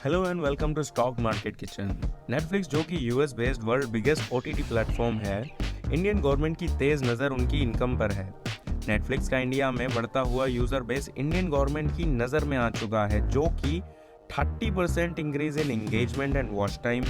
Hello and welcome to stock market kitchen. Netflix जो कि US based world biggest OTT platform है, Indian government की तेज नज़र उनकी इनकम पर है। नेटफ्लिक्स का इंडिया में बढ़ता हुआ यूजर बेस इंडियन गवर्नमेंट की नज़र में आ चुका है, जो कि 30% increase in engagement and watch time,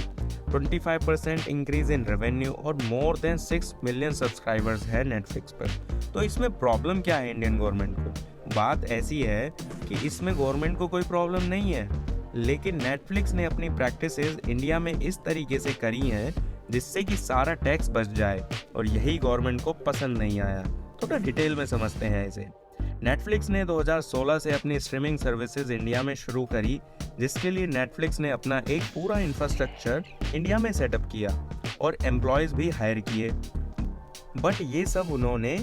25% increase in revenue और मोर देन 6 मिलियन सब्सक्राइबर्स है नेटफ्लिक्स पर। तो इसमें प्रॉब्लम क्या है इंडियन गवर्नमेंट को? बात ऐसी है कि इसमें गवर्नमेंट को कोई प्रॉब्लम नहीं है, लेकिन नेटफ्लिक्स ने अपनी प्रैक्टिसेस इंडिया में इस तरीके से करी हैं जिससे कि सारा टैक्स बच जाए, और यही गवर्नमेंट को पसंद नहीं आया। थोड़ा डिटेल में समझते हैं इसे। नेटफ्लिक्स ने 2016 से अपनी स्ट्रीमिंग सर्विसेज इंडिया में शुरू करी, जिसके लिए नेटफ्लिक्स ने अपना एक पूरा इंफ्रास्ट्रक्चर इंडिया में सेटअप किया और एम्प्लॉयज भी हायर किए। बट ये सब उन्होंने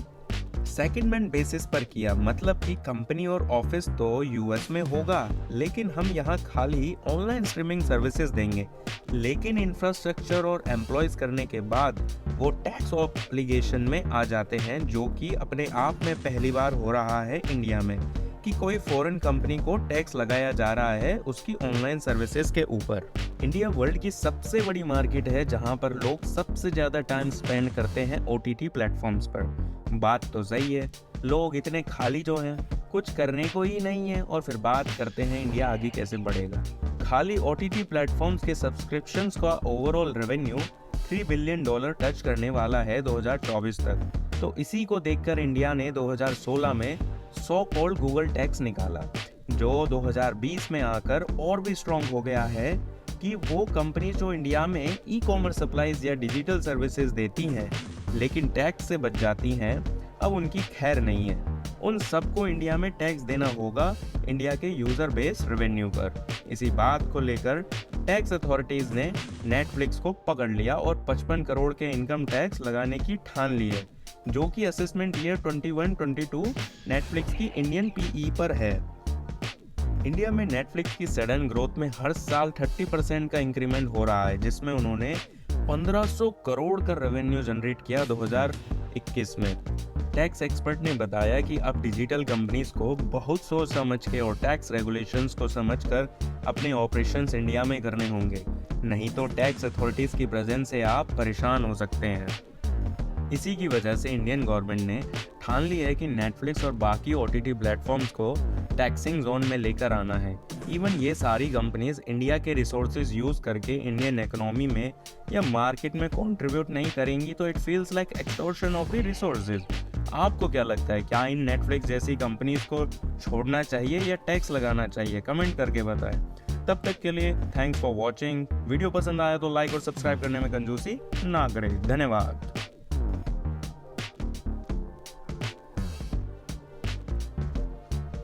सेकंडमेंट बेसिस पर किया, मतलब कि कंपनी और ऑफिस तो यूएस में होगा, लेकिन हम यहाँ खाली ऑनलाइन स्ट्रीमिंग सर्विसेज देंगे। लेकिन इंफ्रास्ट्रक्चर और एम्प्लॉयज करने के बाद वो टैक्स ऑब्लिगेशन में आ जाते हैं, जो कि अपने आप में पहली बार हो रहा है इंडिया में कि कोई फॉरेन कंपनी को टैक्स लगाया जा रहा है उसकी ऑनलाइन सर्विसेज के ऊपर। इंडिया वर्ल्ड की सबसे बड़ी मार्केट है जहां पर लोग सबसे ज़्यादा टाइम स्पेंड करते हैं ओटीटी प्लेटफॉर्म्स पर। बात तो सही है, लोग इतने खाली जो हैं, कुछ करने को ही नहीं है, और फिर बात करते हैं इंडिया आगे कैसे बढ़ेगा। खाली ओटीटी प्लेटफॉर्म्स के सब्सक्रिप्शंस का ओवरऑल रेवेन्यू $3 बिलियन टच करने वाला है 2024 तक। तो इसी को देखकर इंडिया ने 2016 में सो कॉल्ड गूगल टैक्स निकाला, जो 2020 में आकर और भी स्ट्रॉन्ग हो गया है कि वो कंपनी जो इंडिया में ई कॉमर्स सप्लाईज या डिजिटल सर्विसेज देती हैं लेकिन टैक्स से बच जाती हैं, अब उनकी खैर नहीं है। उन सबको इंडिया में टैक्स देना होगा इंडिया के यूजर बेस रेवेन्यू पर। इसी बात को लेकर टैक्स अथॉरिटीज ने नेटफ्लिक्स को पकड़ लिया और 55 करोड़ के इनकम टैक्स लगाने की ठान ली है, जो कि असेसमेंट ईयर 21-22 नेटफ्लिक्स की इंडियन पीई पर है। इंडिया में नेटफ्लिक्स की सडन ग्रोथ में हर साल 30% का इंक्रीमेंट हो रहा है, जिसमें उन्होंने 1500 करोड़ का रेवेन्यू जनरेट किया 2021 में। टैक्स एक्सपर्ट ने बताया कि अब डिजिटल कंपनीज को बहुत सोच समझ के और टैक्स रेगुलेशंस को समझकर अपने ऑपरेशंस इंडिया में करने होंगे, नहीं तो टैक्स अथॉरिटीज की प्रेजेंस से आप परेशान हो सकते हैं। इसी की वजह से इंडियन गवर्नमेंट ने ठान ली है कि नेटफ्लिक्स और बाकी ओटीटी प्लेटफॉर्म्स को टैक्सिंग जोन में लेकर आना है। इवन ये सारी कंपनीज इंडिया के रिसोर्सेज यूज करके इंडियन इकोनॉमी में या मार्केट में कंट्रीब्यूट नहीं करेंगी, तो it feels like extortion of the resources. आपको क्या लगता है, क्या इन नेटफ्लिक्स जैसी कंपनीज को छोड़ना चाहिए या टैक्स लगाना चाहिए? कमेंट करके बताएं। तब तक के लिए थैंक्स फॉर वॉचिंग। वीडियो पसंद आया तो लाइक और सब्सक्राइब करने में कंजूसी ना करें। धन्यवाद।